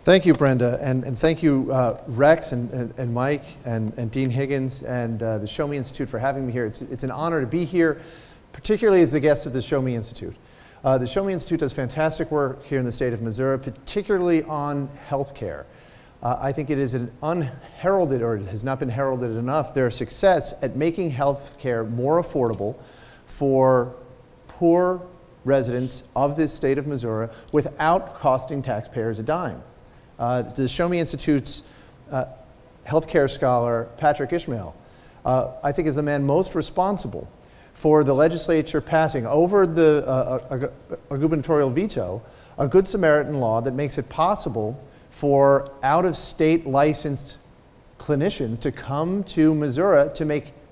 Thank you, Brenda, and thank you, Rex and Mike and Dean Higgins and the Show Me Institute for having me here. It's an honor to be here, particularly as a guest of the Show Me Institute. The Show Me Institute does fantastic work here in the state of Missouri, particularly on healthcare. I think it is an unheralded, or it has not been heralded enough, their success at making healthcare more affordable for poor residents of this state of Missouri without costing taxpayers a dime. The Show Me Institute's healthcare scholar, Patrick Ishmael, I think is the man most responsible for the legislature passing over a gubernatorial veto a Good Samaritan law that makes it possible for out-of-state licensed clinicians to come to Missouri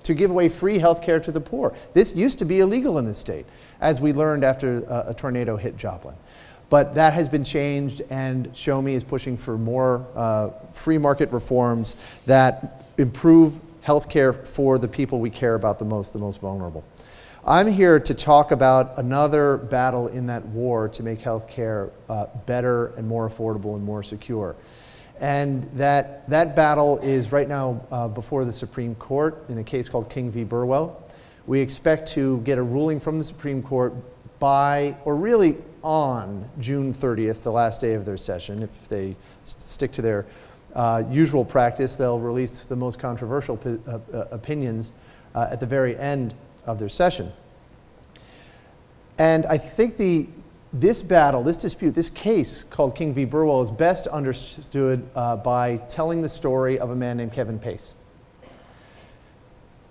to give away free health care to the poor. This used to be illegal in this state, as we learned after a tornado hit Joplin. But that has been changed, and Show Me is pushing for more free market reforms that improve health care for the people we care about the most vulnerable. I'm here to talk about another battle in that war to make health care better and more affordable and more secure. And that battle is right now before the Supreme Court in a case called King v. Burwell. We expect to get a ruling from the Supreme Court by, or really on, June 30th, the last day of their session. If they stick to their usual practice, they'll release the most controversial opinions at the very end of their session. And I think this battle, this dispute, this case called King v. Burwell is best understood by telling the story of a man named Kevin Pace.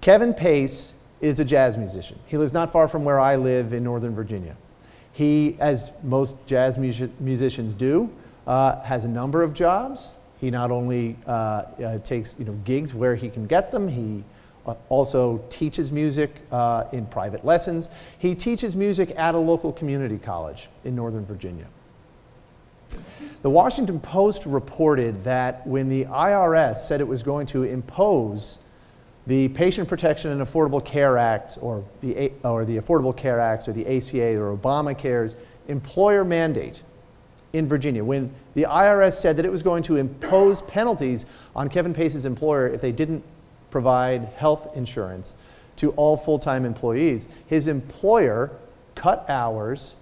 Kevin Pace is a jazz musician. He lives not far from where I live in Northern Virginia. He, as most jazz musicians do, has a number of jobs. He not only takes gigs where he can get them, he also teaches music in private lessons. He teaches music at a local community college in Northern Virginia. The Washington Post reported that when the IRS said it was going to impose the Patient Protection and Affordable Care Act, or the Affordable Care Act, or the ACA, or Obamacare's employer mandate in Virginia, when the IRS said that it was going to impose penalties on Kevin Pace's employer if they didn't provide health insurance to all full-time employees, his employer cut hours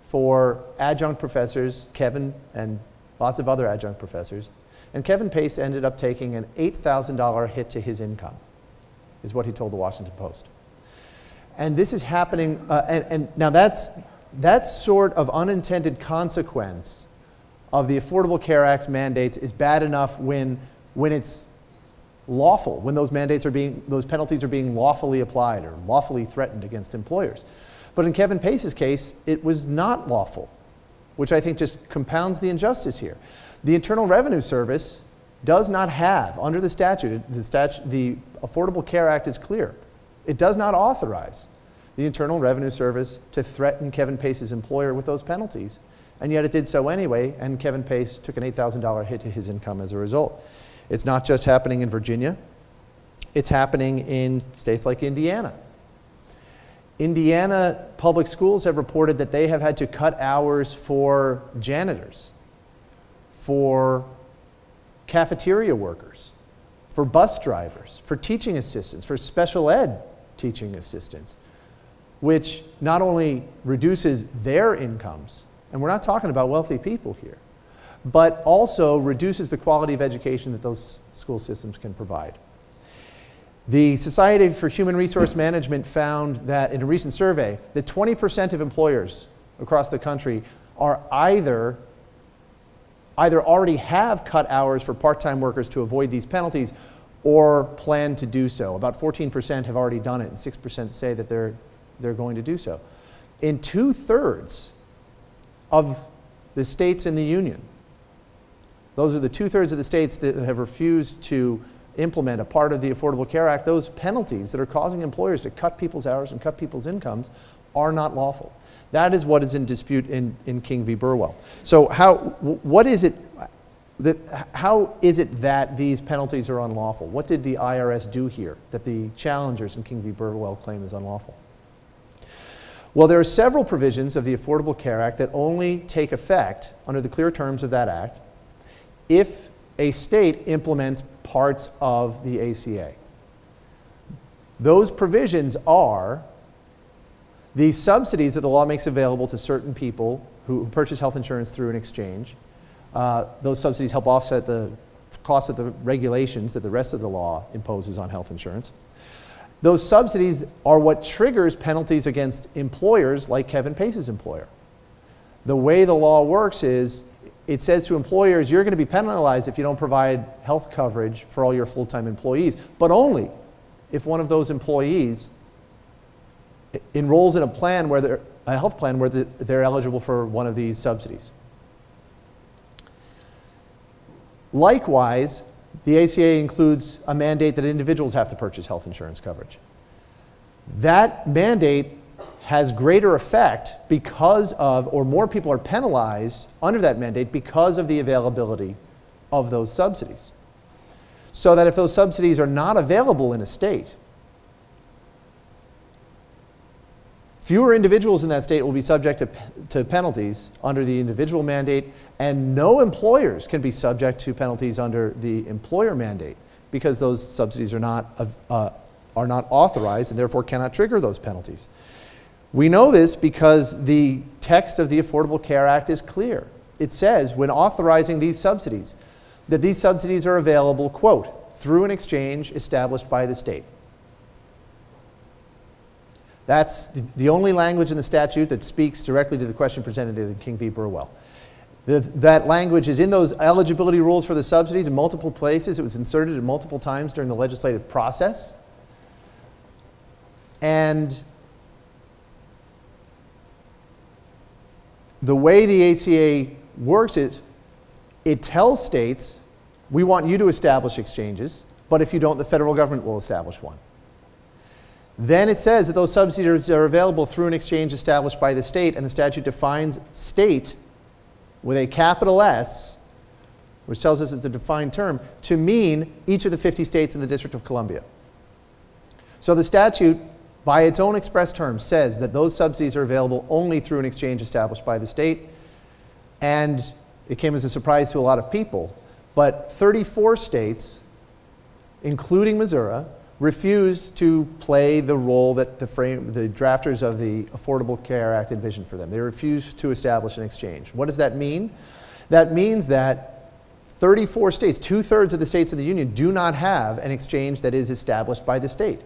for adjunct professors, Kevin and lots of other adjunct professors, and Kevin Pace ended up taking an $8,000 hit to his income, is what he told the Washington Post. And this is happening, and now that sort of unintended consequence of the Affordable Care Act's mandates is bad enough when it's lawful, when those penalties are being lawfully applied or lawfully threatened against employers. But in Kevin Pace's case, it was not lawful, which I think just compounds the injustice here. The Internal Revenue Service does not have, under the statute, the Affordable Care Act is clear. It does not authorize the Internal Revenue Service to threaten Kevin Pace's employer with those penalties. And yet it did so anyway, and Kevin Pace took an $8,000 hit to his income as a result. It's not just happening in Virginia. It's happening in states like Indiana. Indiana public schools have reported that they have had to cut hours for janitors, for cafeteria workers, for bus drivers, for teaching assistants, for special ed teaching assistants, which not only reduces their incomes, and we're not talking about wealthy people here, but also reduces the quality of education that those school systems can provide. The Society for Human Resource Management found that in a recent survey that 20% of employers across the country are either already have cut hours for part-time workers to avoid these penalties or plan to do so. About 14% have already done it, and 6% say that they're going to do so. In 2/3 of the states in the union, those are the 2/3 of the states that have refused to implement a part of the Affordable Care Act, those penalties that are causing employers to cut people's hours and cut people's incomes are not lawful. That is what is in dispute in King v. Burwell. So how is it that these penalties are unlawful? What did the IRS do here that the challengers in King v. Burwell claim is unlawful? Well, there are several provisions of the Affordable Care Act that only take effect under the clear terms of that act if a state implements parts of the ACA. Those provisions are the subsidies that the law makes available to certain people who purchase health insurance through an exchange. Those subsidies help offset the cost of the regulations that the rest of the law imposes on health insurance. Those subsidies are what triggers penalties against employers like Kevin Pace's employer. The way the law works is it says to employers, you're going to be penalized if you don't provide health coverage for all your full-time employees, but only if one of those employees enrolls in a plan where a health plan where they're eligible for one of these subsidies. Likewise, the ACA includes a mandate that individuals have to purchase health insurance coverage. That mandate has greater effect because of, or more people are penalized under that mandate because of the availability of those subsidies. So that if those subsidies are not available in a state, fewer individuals in that state will be subject to penalties under the individual mandate, and no employers can be subject to penalties under the employer mandate because those subsidies are not authorized and therefore cannot trigger those penalties. We know this because the text of the Affordable Care Act is clear. It says when authorizing these subsidies, that these subsidies are available, quote, through an exchange established by the state. That's the only language in the statute that speaks directly to the question presented in King v. Burwell. That language is in those eligibility rules for the subsidies in multiple places. It was inserted in multiple times during the legislative process. And the way the ACA works is it tells states, we want you to establish exchanges, but if you don't, the federal government will establish one. Then it says that those subsidies are available through an exchange established by the state, and the statute defines state with a capital S, which tells us it's a defined term, to mean each of the 50 states in the District of Columbia. So the statute, by its own express terms, says that those subsidies are available only through an exchange established by the state, and it came as a surprise to a lot of people, but 34 states, including Missouri, refused to play the role that the drafters of the Affordable Care Act envisioned for them. They refused to establish an exchange. What does that mean? That means that 34 states, 2/3 of the states in the union, do not have an exchange that is established by the state.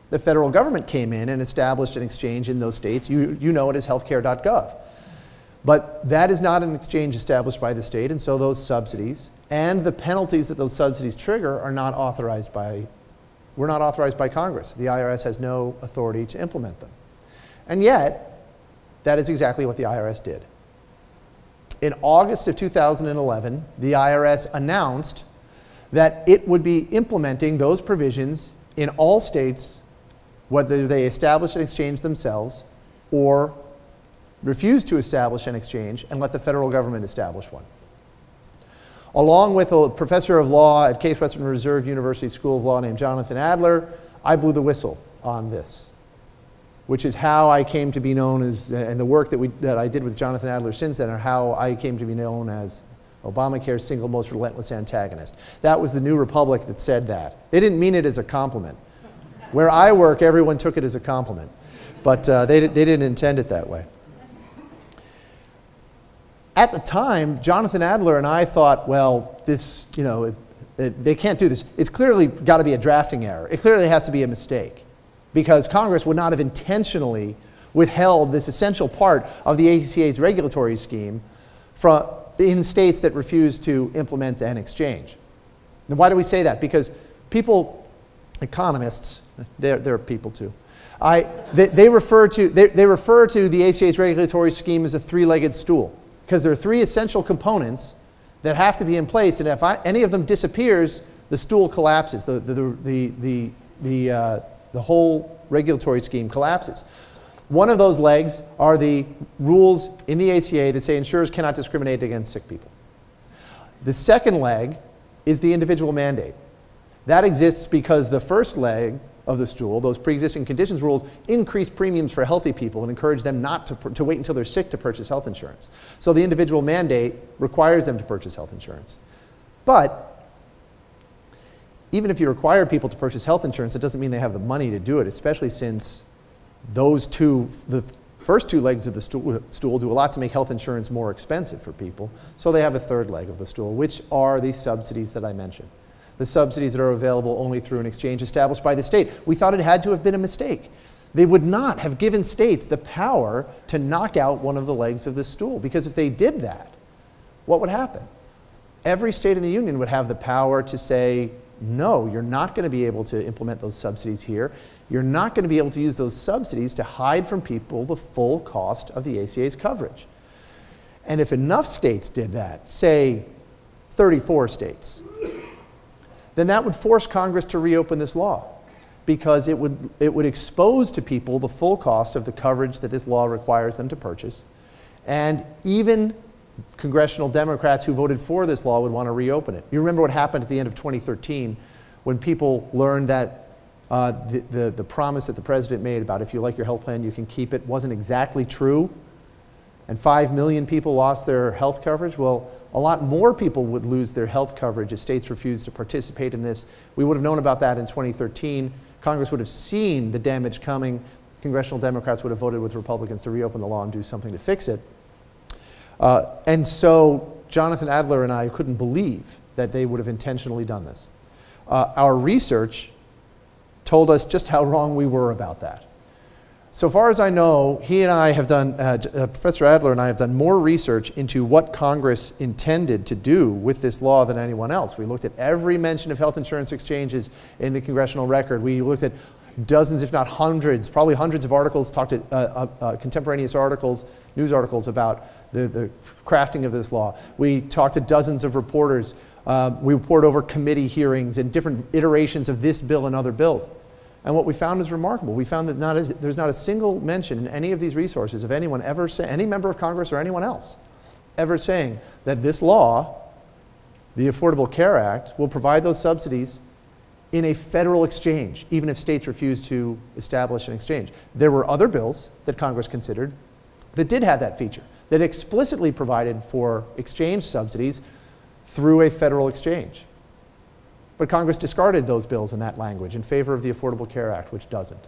The federal government came in and established an exchange in those states. You know it as healthcare.gov. But that is not an exchange established by the state, and so those subsidies and the penalties that those subsidies trigger are not authorized by were not authorized by Congress. The IRS has no authority to implement them. And yet, that is exactly what the IRS did. In August of 2011, the IRS announced that it would be implementing those provisions in all states, whether they establish an exchange themselves or refuse to establish an exchange and let the federal government establish one. Along with a professor of law at Case Western Reserve University School of Law named Jonathan Adler, I blew the whistle on this, which is how I came to be known as, and the work that I did with Jonathan Adler since then, are how I came to be known as Obamacare's single most relentless antagonist. That was the New Republic that said that. They didn't mean it as a compliment. Where I work, everyone took it as a compliment, but they didn't intend it that way. At the time, Jonathan Adler and I thought, well, this, they can't do this. It's clearly got to be a drafting error. It clearly has to be a mistake because Congress would not have intentionally withheld this essential part of the ACA's regulatory scheme in states that refuse to implement an exchange. And why do we say that? Because people, economists, they're people too, they refer to the ACA's regulatory scheme as a three-legged stool. Because there are three essential components that have to be in place, and if any of them disappears, the stool collapses. The whole regulatory scheme collapses. One of those legs are the rules in the ACA that say insurers cannot discriminate against sick people. The second leg is the individual mandate. That exists because the first leg of the stool, those pre-existing conditions rules, increase premiums for healthy people and encourage them not to wait until they're sick to purchase health insurance. So the individual mandate requires them to purchase health insurance. But even if you require people to purchase health insurance, it doesn't mean they have the money to do it, especially since the first two legs of the stool do a lot to make health insurance more expensive for people. So they have a third leg of the stool, which are these subsidies that I mentioned. The subsidies that are available only through an exchange established by the state. We thought it had to have been a mistake. They would not have given states the power to knock out one of the legs of the stool, because if they did that, what would happen? Every state in the union would have the power to say, no, you're not going to be able to implement those subsidies here. You're not going to be able to use those subsidies to hide from people the full cost of the ACA's coverage. And if enough states did that, say 34 states, then that would force Congress to reopen this law, because it would expose to people the full cost of the coverage that this law requires them to purchase. And even congressional Democrats who voted for this law would want to reopen it. You remember what happened at the end of 2013 when people learned that the promise that the president made about if you like your health plan, you can keep it, wasn't exactly true, and 5 million people lost their health coverage. Well, a lot more people would lose their health coverage if states refused to participate in this. We would have known about that in 2013. Congress would have seen the damage coming. Congressional Democrats would have voted with Republicans to reopen the law and do something to fix it. And so Jonathan Adler and I couldn't believe that they would have intentionally done this. Our research told us just how wrong we were about that. So far as I know, he and I have done, Professor Adler and I have done more research into what Congress intended to do with this law than anyone else. We looked at every mention of health insurance exchanges in the congressional record. We looked at dozens, if not hundreds, probably hundreds of articles, talked to contemporaneous articles, news articles about the crafting of this law. We talked to dozens of reporters. We poured over committee hearings and different iterations of this bill and other bills. And what we found is remarkable. We found that there's not a single mention in any of these resources of anyone ever saying, any member of Congress or anyone else, ever saying that this law, the Affordable Care Act, will provide those subsidies in a federal exchange, even if states refuse to establish an exchange. There were other bills that Congress considered that did have that feature, that explicitly provided for exchange subsidies through a federal exchange. But Congress discarded those bills in that language in favor of the Affordable Care Act, which doesn't.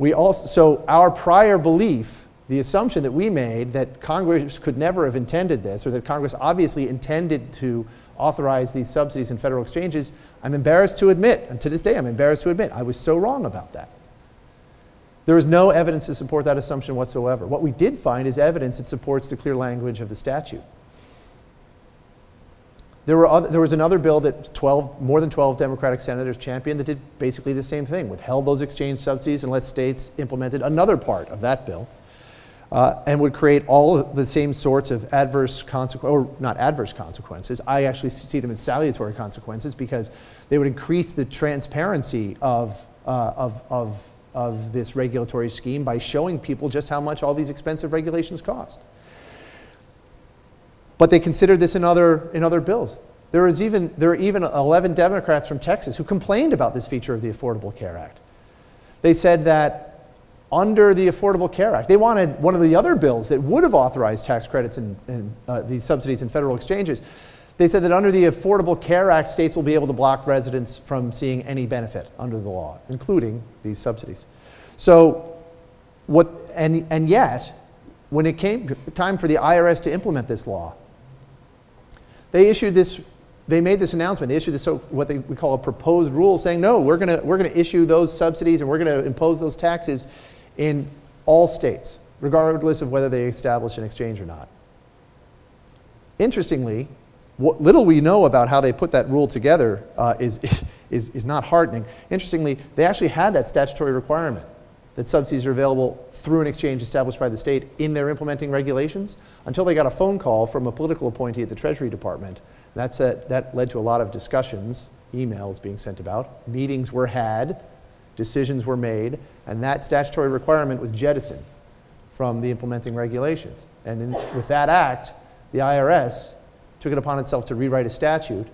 So our prior belief, the assumption that we made that Congress could never have intended this, or that Congress obviously intended to authorize these subsidies in federal exchanges, I'm embarrassed to admit, and to this day I'm embarrassed to admit, I was so wrong about that. There is no evidence to support that assumption whatsoever. What we did find is evidence that supports the clear language of the statute. There was another bill that more than 12 Democratic senators championed that did basically the same thing, withheld those exchange subsidies unless states implemented another part of that bill, and would create all of the same sorts of adverse consequences, or not adverse consequences. I actually see them as salutary consequences, because they would increase the transparency of this regulatory scheme by showing people just how much all these expensive regulations cost. But they considered this in other bills. There are even 11 Democrats from Texas who complained about this feature of the Affordable Care Act. They said that under the Affordable Care Act, they wanted one of the other bills that would have authorized tax credits and these subsidies in federal exchanges. They said that under the Affordable Care Act, states will be able to block residents from seeing any benefit under the law, including these subsidies. So, and yet, when it came time for the IRS to implement this law, they made this announcement. They issued this what we call a proposed rule, saying, no, we're going to issue those subsidies and we're going to impose those taxes in all states, regardless of whether they establish an exchange or not. Interestingly, what little we know about how they put that rule together is not heartening. Interestingly, they actually had that statutory requirement that subsidies are available through an exchange established by the state in their implementing regulations, until they got a phone call from a political appointee at the Treasury Department. That led to a lot of discussions, emails being sent about, meetings were had, decisions were made, and that statutory requirement was jettisoned from the implementing regulations. And with that act, the IRS took it upon itself to rewrite a statute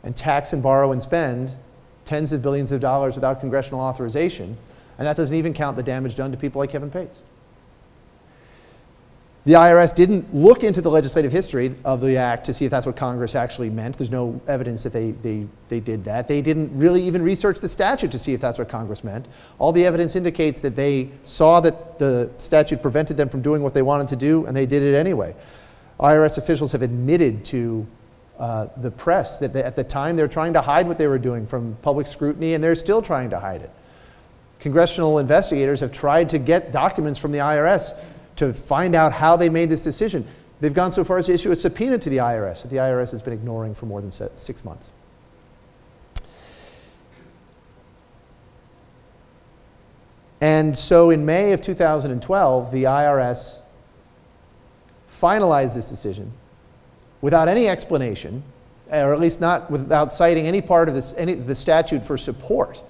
and tax and borrow and spend tens of billions of dollars without congressional authorization. And that doesn't even count the damage done to people like Kevin Pace. The IRS didn't look into the legislative history of the act to see if that's what Congress actually meant. There's no evidence that they did that. They didn't really even research the statute to see if that's what Congress meant. All the evidence indicates that they saw that the statute prevented them from doing what they wanted to do, and they did it anyway. IRS officials have admitted to the press that at the time they're trying to hide what they were doing from public scrutiny, and they're still trying to hide it. Congressional investigators have tried to get documents from the IRS to find out how they made this decision. They've gone so far as to issue a subpoena to the IRS that the IRS has been ignoring for more than 6 months. And so in May of 2012, the IRS finalized this decision without any explanation, or at least not without citing any part of the statute for support,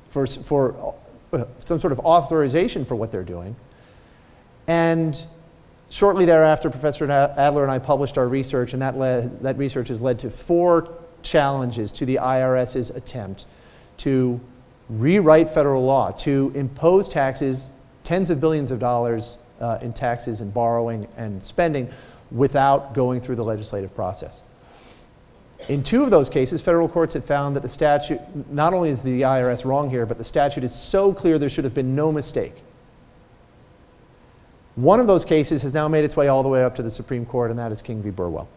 for some sort of authorization for what they're doing. And shortly thereafter, Professor Adler and I published our research, and that research has led to 4 challenges to the IRS's attempt to rewrite federal law, to impose taxes, tens of billions of dollars in taxes and borrowing and spending without going through the legislative process. In 2 of those cases, federal courts have found that the statute, not only is the IRS wrong here, but the statute is so clear there should have been no mistake. One of those cases has now made its way all the way up to the Supreme Court, and that is King v. Burwell.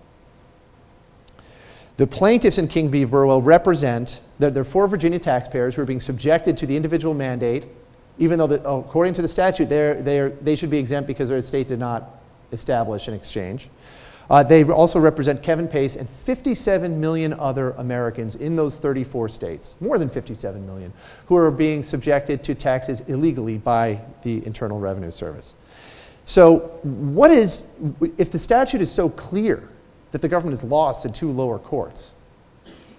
The plaintiffs in King v. Burwell represent, they're 4 Virginia taxpayers who are being subjected to the individual mandate, even though, according to the statute, they should be exempt because their state did not establish an exchange. They also represent Kevin Pace and 57 million other Americans in those 34 states, more than 57 million, who are being subjected to taxes illegally by the Internal Revenue Service. So if the statute is so clear that the government is lost in 2 lower courts,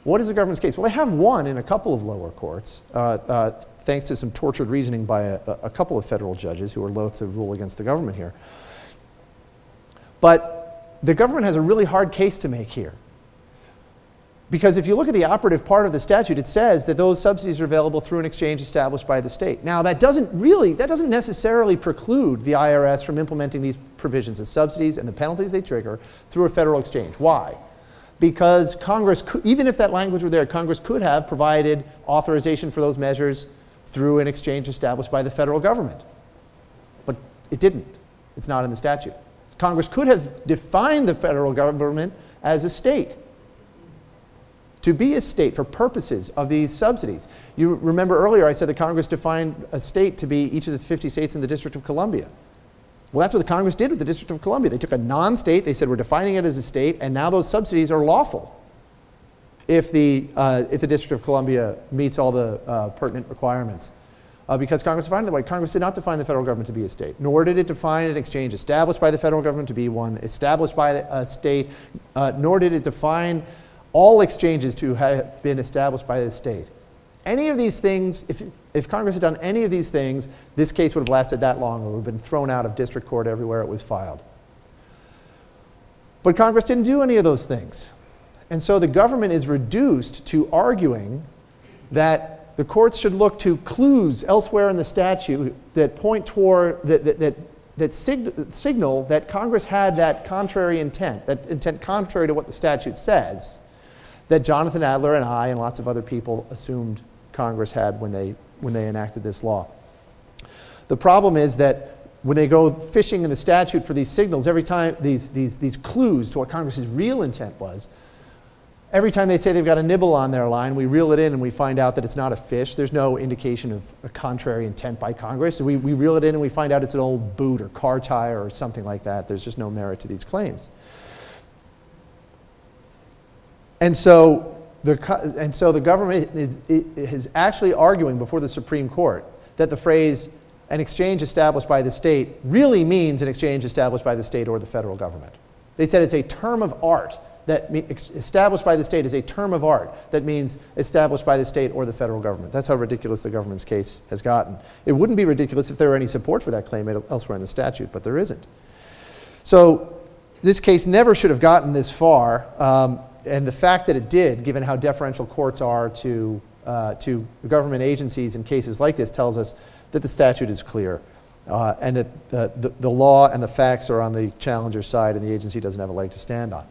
what is the government's case? Well, they have won in a couple of lower courts, thanks to some tortured reasoning by a couple of federal judges who are loath to rule against the government here. But the government has a really hard case to make here. Because if you look at the operative part of the statute, it says that those subsidies are available through an exchange established by the state. Now, that doesn't necessarily preclude the IRS from implementing these provisions, the subsidies and the penalties they trigger, through a federal exchange. Why? Because Congress, even if that language were there, Congress could have provided authorization for those measures through an exchange established by the federal government. But it didn't. It's not in the statute. Congress could have defined the federal government as a state, to be a state for purposes of these subsidies. You remember earlier I said that Congress defined a state to be each of the 50 states in the District of Columbia. Well, that's what the Congress did with the District of Columbia. They took a non-state, they said we're defining it as a state, and now those subsidies are lawful if the District of Columbia meets all the pertinent requirements. Because Congress defined it that way. Congress did not define the federal government to be a state, nor did it define an exchange established by the federal government to be one, established by a state, nor did it define all exchanges to have been established by the state. Any of these things, if Congress had done any of these things, this case would have lasted that long or would have been thrown out of district court everywhere it was filed. But Congress didn't do any of those things. And so the government is reduced to arguing that the courts should look to clues elsewhere in the statute that point toward, that signal that Congress had that contrary intent, that intent contrary to what the statute says, that Jonathan Adler and I and lots of other people assumed Congress had when they enacted this law. The problem is that when they go fishing in the statute for these signals, every time these clues to what Congress's real intent was, every time they say they've got a nibble on their line, we reel it in and we find out that it's not a fish. There's no indication of a contrary intent by Congress. So we reel it in and we find out it's an old boot or car tire or something like that. There's just no merit to these claims. And so the government is actually arguing before the Supreme Court that the phrase an exchange established by the state really means an exchange established by the state or the federal government. They said it's a term of art that established by the state is a term of art that means established by the state or the federal government. That's how ridiculous the government's case has gotten. It wouldn't be ridiculous if there were any support for that claim elsewhere in the statute, but there isn't. So this case never should have gotten this far. And the fact that it did, given how deferential courts are to government agencies in cases like this, tells us that the statute is clear. and that the law and the facts are on the challenger's side and the agency doesn't have a leg to stand on.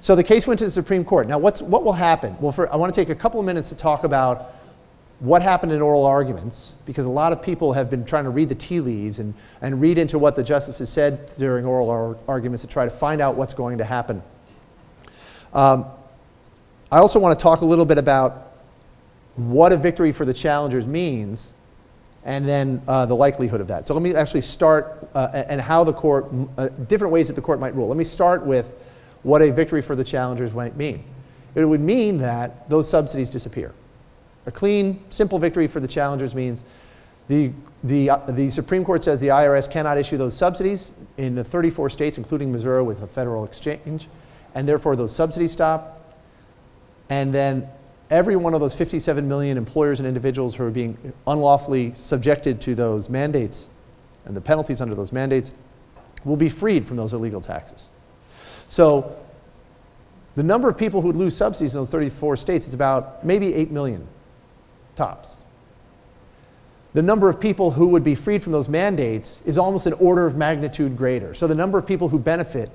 So the case went to the Supreme Court. Now what will happen? Well, I want to take a couple of minutes to talk about what happened in oral arguments, because a lot of people have been trying to read the tea leaves and read into what the justices said during oral arguments to try to find out what's going to happen. I also want to talk a little bit about what a victory for the challengers means, and then the likelihood of that. So let me actually start and how the court, different ways that the court might rule. Let me start with what a victory for the challengers might mean. It would mean that those subsidies disappear. A clean, simple victory for the challengers means the Supreme Court says the IRS cannot issue those subsidies in the 34 states, including Missouri with a federal exchange, and therefore those subsidies stop. And then every one of those 57 million employers and individuals who are being unlawfully subjected to those mandates and the penalties under those mandates will be freed from those illegal taxes. So the number of people who would lose subsidies in those 34 states is about maybe 8 million tops. The number of people who would be freed from those mandates is almost an order of magnitude greater. So the number of people who benefit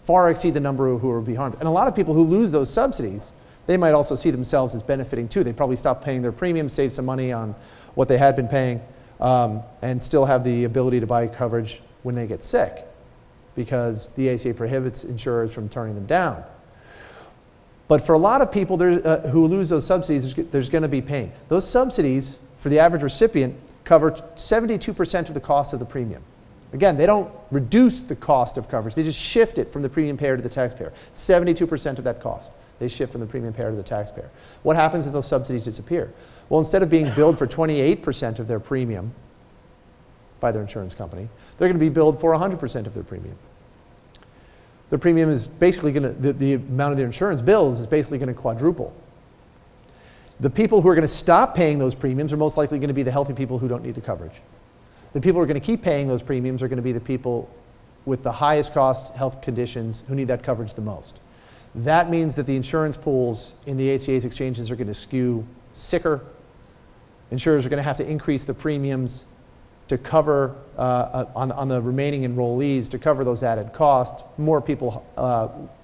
far exceed the number who will be harmed. And a lot of people who lose those subsidies, they might also see themselves as benefiting too. They'd probably stop paying their premiums, save some money on what they had been paying, and still have the ability to buy coverage when they get sick, because the ACA prohibits insurers from turning them down. But for a lot of people who lose those subsidies, there's going to be pain. Those subsidies, for the average recipient, cover 72% of the cost of the premium. Again, they don't reduce the cost of coverage. They just shift it from the premium payer to the taxpayer. 72% of that cost, they shift from the premium payer to the taxpayer. What happens if those subsidies disappear? Well, instead of being billed for 28% of their premium by their insurance company, they're going to be billed for 100% of their premium. The premium is basically going to, the amount of their insurance bills is basically going to quadruple. The people who are going to stop paying those premiums are most likely going to be the healthy people who don't need the coverage. The people who are going to keep paying those premiums are going to be the people with the highest cost health conditions who need that coverage the most. That means that the insurance pools in the ACA's exchanges are going to skew sicker. Insurers are going to have to increase the premiums to cover, on the remaining enrollees, to cover those added costs. More people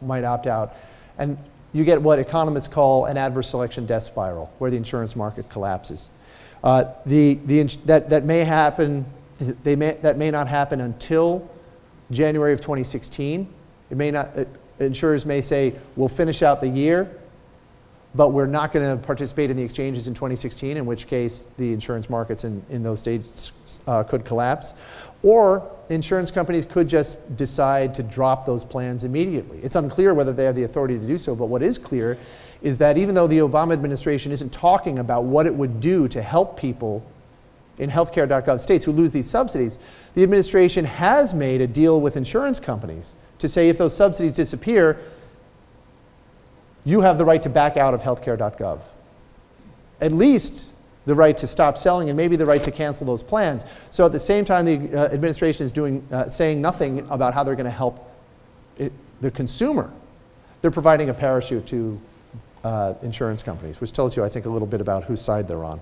might opt out. And you get what economists call an adverse selection death spiral, where the insurance market collapses. That may happen, that may not happen until January of 2016. It may not, insurers may say, we'll finish out the year, but we're not going to participate in the exchanges in 2016, in which case the insurance markets in those states could collapse. Or insurance companies could just decide to drop those plans immediately. It's unclear whether they have the authority to do so, but what is clear is that even though the Obama administration isn't talking about what it would do to help people in healthcare.gov states who lose these subsidies, the administration has made a deal with insurance companies to say if those subsidies disappear, you have the right to back out of healthcare.gov. At least the right to stop selling and maybe the right to cancel those plans. So at the same time the administration is saying nothing about how they're going to help the consumer, they're providing a parachute to insurance companies, which tells you, I think, a little bit about whose side they're on.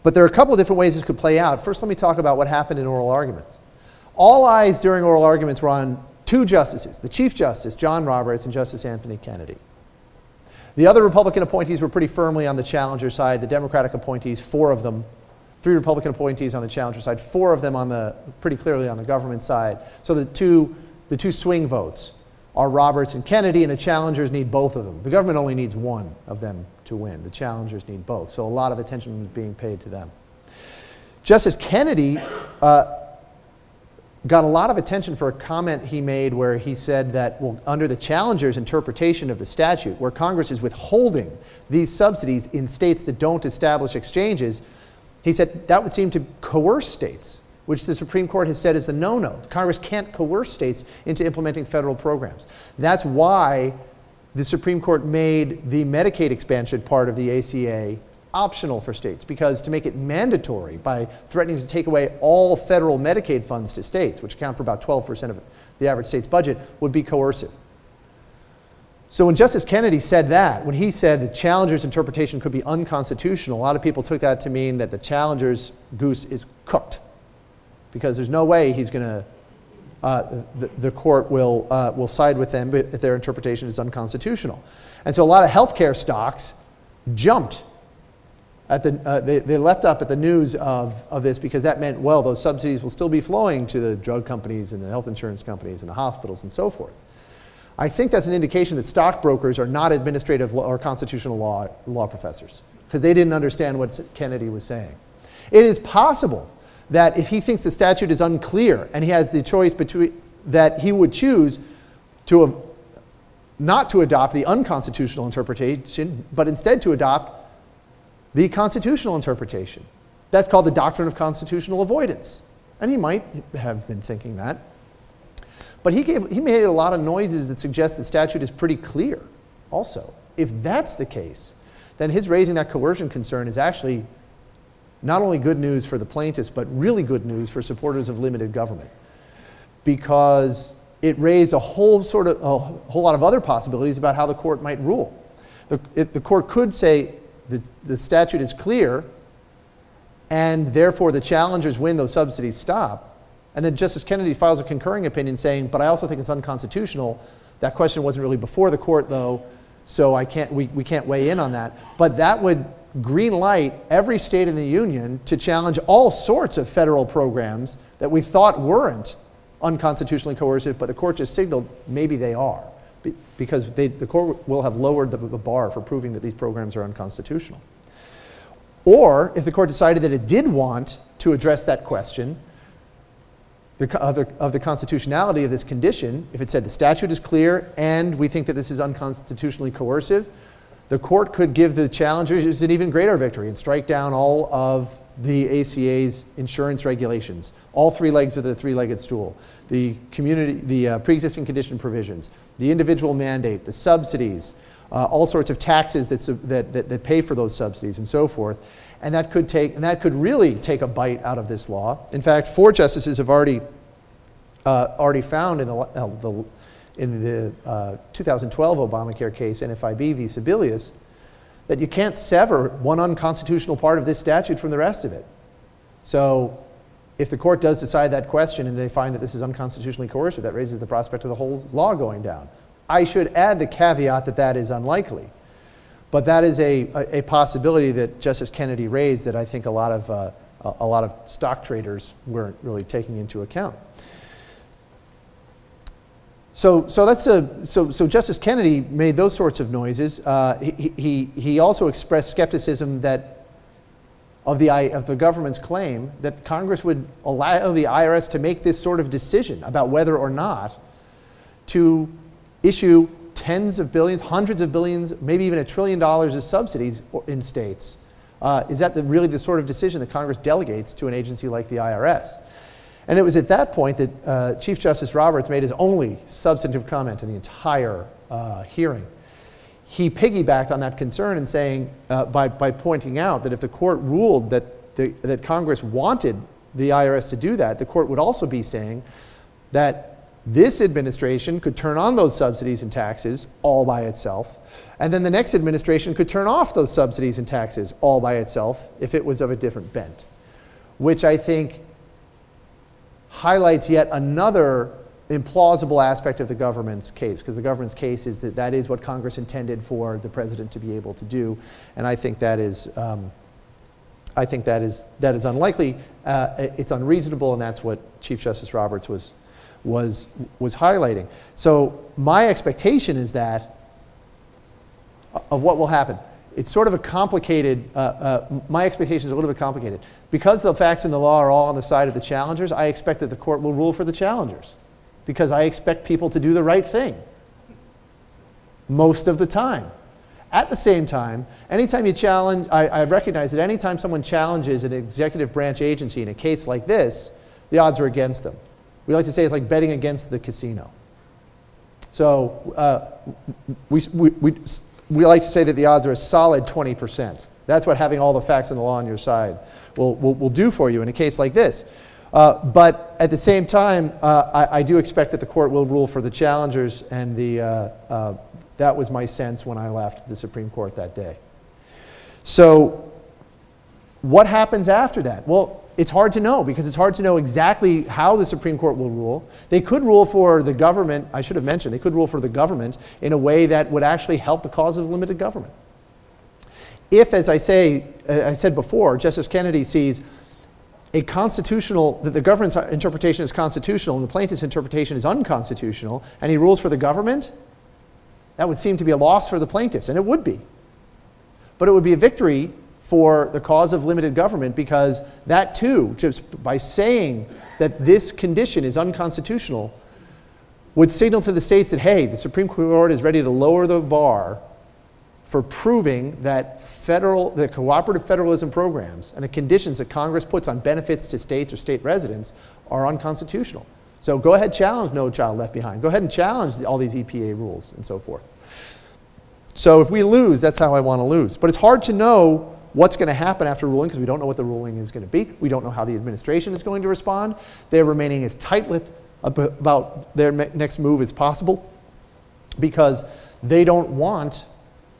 But there are a couple of different ways this could play out. First, let me talk about what happened in oral arguments. All eyes during oral arguments were on two justices, the Chief Justice, John Roberts, and Justice Anthony Kennedy. The other Republican appointees were pretty firmly on the challenger side. The Democratic appointees, 4 of them, 3 Republican appointees on the challenger side, 4 of them on the, pretty clearly on the government side. So the two swing votes are Roberts and Kennedy, and the challengers need both of them. The government only needs one of them to win. The challengers need both. So a lot of attention is being paid to them. Justice Kennedy got a lot of attention for a comment he made where he said that, well, under the challenger's interpretation of the statute, where Congress is withholding these subsidies in states that don't establish exchanges, he said that would seem to coerce states, which the Supreme Court has said is a no-no. Congress can't coerce states into implementing federal programs. That's why the Supreme Court made the Medicaid expansion part of the ACA optional for states, because to make it mandatory by threatening to take away all federal Medicaid funds to states, which account for about 12% of the average state's budget, would be coercive. So when Justice Kennedy said that, when he said the challenger's interpretation could be unconstitutional, a lot of people took that to mean that the challenger's goose is cooked, because there's no way he's going to, the court will side with them if their interpretation is unconstitutional. And so a lot of healthcare stocks jumped at the, they leapt up at the news of this, because that meant, well, those subsidies will still be flowing to the drug companies and the health insurance companies and the hospitals and so forth. I think that's an indication that stockbrokers are not administrative law or constitutional law professors, because they didn't understand what Kennedy was saying. It is possible that if he thinks the statute is unclear and he has the choice between, that he would choose to not to adopt the unconstitutional interpretation, but instead to adopt the constitutional interpretation. That's called the doctrine of constitutional avoidance. And he might have been thinking that. But he made a lot of noises that suggest the statute is pretty clear also. If that's the case, then his raising that coercion concern is actually not only good news for the plaintiffs, but really good news for supporters of limited government, because it raised a whole lot of other possibilities about how the court might rule. The court could say the statute is clear, and therefore the challengers win, those subsidies stop. And then Justice Kennedy files a concurring opinion saying, but I also think it's unconstitutional. That question wasn't really before the court, though, so we can't weigh in on that. But that would green light every state in the union to challenge all sorts of federal programs that we thought weren't unconstitutionally coercive, but the court just signaled maybe they are, because the court will have lowered the bar for proving that these programs are unconstitutional. Or if the court decided that it did want to address that question of the constitutionality of this condition, if it said the statute is clear and we think that this is unconstitutionally coercive, the court could give the challengers an even greater victory and strike down all of the ACA's insurance regulations, all three legs of the three-legged stool, the pre-existing condition provisions, the individual mandate, the subsidies, all sorts of taxes that pay for those subsidies and so forth. And that could really take a bite out of this law. In fact, 4 justices have already found in the 2012 Obamacare case, NFIB v. Sebelius, that you can't sever one unconstitutional part of this statute from the rest of it. So if the court does decide that question and they find that this is unconstitutionally coercive, that raises the prospect of the whole law going down. I should add the caveat that that is unlikely. But that is a possibility that Justice Kennedy raised that I think a lot of stock traders weren't really taking into account. So Justice Kennedy made those sorts of noises. He also expressed skepticism of the government's claim that Congress would allow the IRS to make this sort of decision about whether or not to issue tens of billions, hundreds of billions, maybe even $1 trillion of subsidies in states. Is that really the sort of decision that Congress delegates to an agency like the IRS? And it was at that point that Chief Justice Roberts made his only substantive comment in the entire hearing. He piggybacked on that concern and saying, by pointing out that if the court ruled that Congress wanted the IRS to do that, the court would also be saying that this administration could turn on those subsidies and taxes all by itself, and then the next administration could turn off those subsidies and taxes all by itself if it was of a different bent, which I think highlights yet another implausible aspect of the government's case, because the government's case is that that is what Congress intended for the president to be able to do, and I think that is unlikely. It's unreasonable, and that's what Chief Justice Roberts was highlighting. So my expectation is that of what will happen. It's sort of a complicated, my expectation is a little bit complicated. Because the facts in the law are all on the side of the challengers, I expect that the court will rule for the challengers, because I expect people to do the right thing most of the time. At the same time, anytime you challenge, I recognize that anytime someone challenges an executive branch agency in a case like this, the odds are against them. We like to say it's like betting against the casino. So we like to say that the odds are a solid 20%. That's what having all the facts in the law on your side will do for you in a case like this. But at the same time, I do expect that the court will rule for the challengers, and That was my sense when I left the Supreme Court that day. So what happens after that? Well, it's hard to know because it's hard to know exactly how the Supreme Court will rule. They could rule for the government, I should have mentioned, they could rule for the government in a way that would actually help the cause of limited government. If, as I said before, Justice Kennedy sees that the government's interpretation is constitutional and the plaintiff's interpretation is unconstitutional, and he rules for the government, that would seem to be a loss for the plaintiffs, and it would be. But it would be a victory for the cause of limited government because that too, just by saying that this condition is unconstitutional, would signal to the states that, hey, the Supreme Court is ready to lower the bar for proving that the cooperative federalism programs and the conditions that Congress puts on benefits to states or state residents are unconstitutional. So go ahead, challenge No Child Left Behind. Go ahead and challenge all these EPA rules and so forth. So if we lose, that's how I want to lose. But it's hard to know what's going to happen after ruling because we don't know what the ruling is going to be. We don't know how the administration is going to respond. They're remaining as tight-lipped about their next move as possible because they want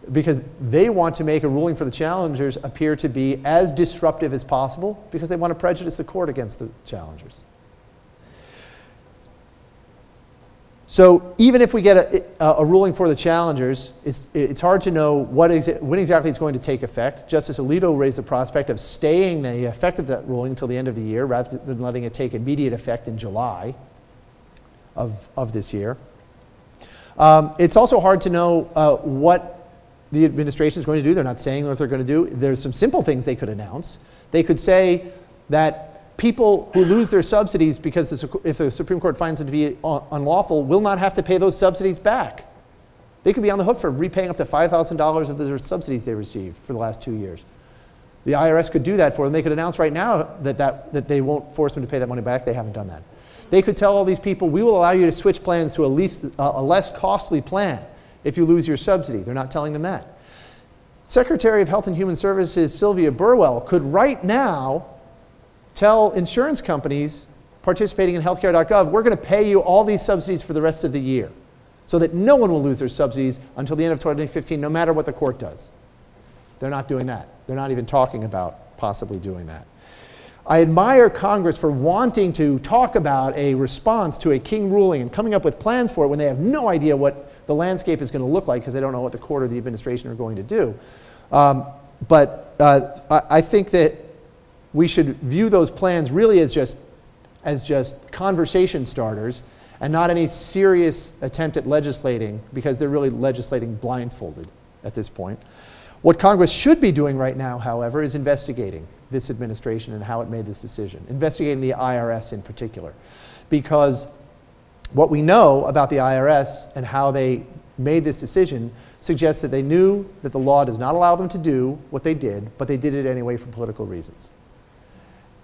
to make a ruling for the challengers appear to be as disruptive as possible because they want to prejudice the court against the challengers. So even if we get a ruling for the challengers, it's hard to know when exactly it's going to take effect. Justice Alito raised the prospect of staying the effect of that ruling until the end of the year rather than letting it take immediate effect in July of this year. It's also hard to know what the administration is going to do. They're not saying what they're going to do. There's some simple things they could announce. They could say that people who lose their subsidies because if the Supreme Court finds them to be unlawful will not have to pay those subsidies back. They could be on the hook for repaying up to $5,000 of the subsidies they received for the last 2 years. The IRS could do that for them. They could announce right now that they won't force them to pay that money back. They haven't done that. They could tell all these people, we will allow you to switch plans to a less costly plan if you lose your subsidy. They're not telling them that. Secretary of Health and Human Services Sylvia Burwell could right now tell insurance companies participating in healthcare.gov, we're going to pay you all these subsidies for the rest of the year so that no one will lose their subsidies until the end of 2015, no matter what the court does. They're not doing that. They're not even talking about possibly doing that. I admire Congress for wanting to talk about a response to a King ruling and coming up with plans for it when they have no idea what the landscape is going to look like because they don't know what the court or the administration are going to do. I think that we should view those plans really as just conversation starters and not any serious attempt at legislating because they're really legislating blindfolded at this point. What Congress should be doing right now, however, is investigating this administration and how it made this decision, investigating the IRS in particular. Because what we know about the IRS and how they made this decision suggests that they knew that the law does not allow them to do what they did, but they did it anyway for political reasons.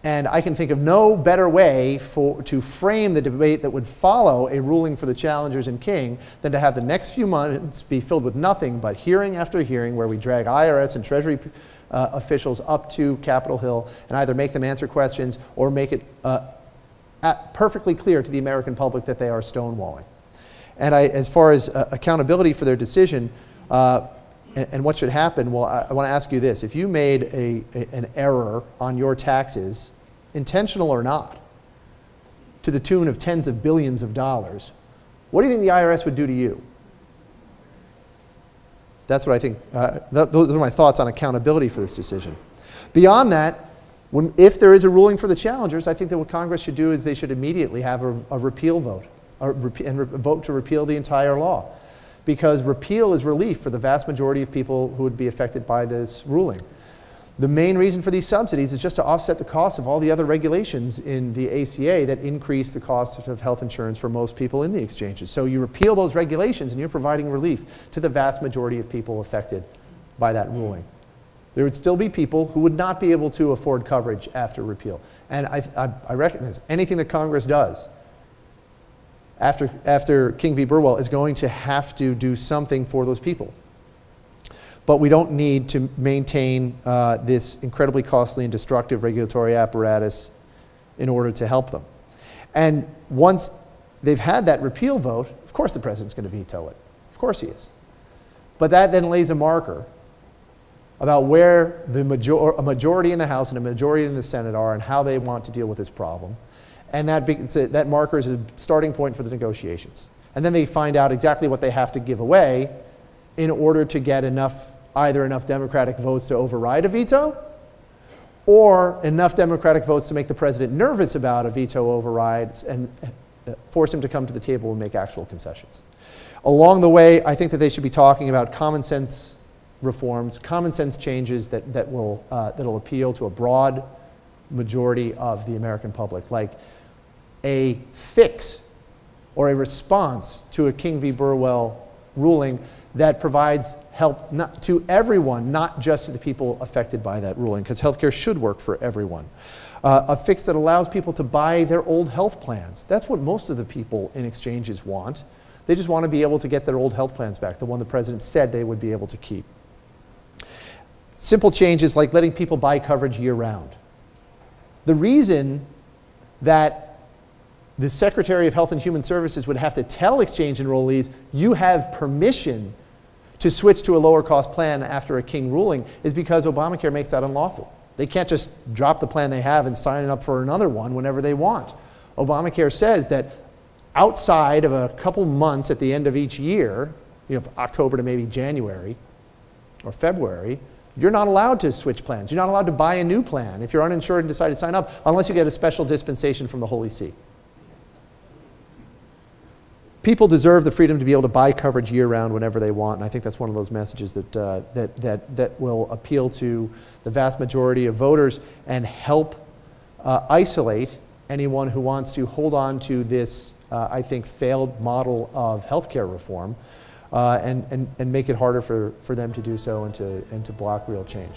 And I can think of no better way to frame the debate that would follow a ruling for the challengers in King than to have the next few months be filled with nothing but hearing after hearing where we drag IRS and Treasury officials up to Capitol Hill and either make them answer questions or make it perfectly clear to the American public that they are stonewalling. And as far as accountability for their decision and what should happen, well, I want to ask you this. If you made an error on your taxes, intentional or not, to the tune of tens of billions of dollars, what do you think the IRS would do to you? That's what I think. Those are my thoughts on accountability for this decision. Beyond that, if there is a ruling for the challengers, I think that what Congress should do is they should immediately have a repeal vote and vote to repeal the entire law. Because repeal is relief for the vast majority of people who would be affected by this ruling. The main reason for these subsidies is just to offset the cost of all the other regulations in the ACA that increase the cost of health insurance for most people in the exchanges. So you repeal those regulations and you're providing relief to the vast majority of people affected by that ruling. There would still be people who would not be able to afford coverage after repeal. And I recognize anything that Congress does after King v. Burwell is going to have to do something for those people. But we don't need to maintain this incredibly costly and destructive regulatory apparatus in order to help them. And once they've had that repeal vote, of course the president's going to veto it. Of course he is. But that then lays a marker about where a majority in the House and a majority in the Senate are and how they want to deal with this problem. And that marker is a starting point for the negotiations. And then they find out exactly what they have to give away in order to get either enough Democratic votes to override a veto, or enough Democratic votes to make the president nervous about a veto override and force him to come to the table and make actual concessions. Along the way, I think that they should be talking about common sense reforms, common sense changes that will appeal to a broad majority of the American public, like a fix or a response to a King v. Burwell ruling that provides help to everyone, not just to the people affected by that ruling, because healthcare should work for everyone. A fix that allows people to buy their old health plans. That's what most of the people in exchanges want. They just want to be able to get their old health plans back, the one the president said they would be able to keep. Simple changes like letting people buy coverage year-round. The reason that the Secretary of Health and Human Services would have to tell exchange enrollees, you have permission to switch to a lower cost plan after a King ruling, is because Obamacare makes that unlawful. They can't just drop the plan they have and sign up for another one whenever they want. Obamacare says that outside of a couple months at the end of each year, October to maybe January or February, you're not allowed to switch plans. You're not allowed to buy a new plan if you're uninsured and decide to sign up, unless you get a special dispensation from the Holy See. People deserve the freedom to be able to buy coverage year-round whenever they want, and I think that's one of those messages that will appeal to the vast majority of voters and help isolate anyone who wants to hold on to this, I think, failed model of healthcare reform and make it harder for them to do so and to block real change.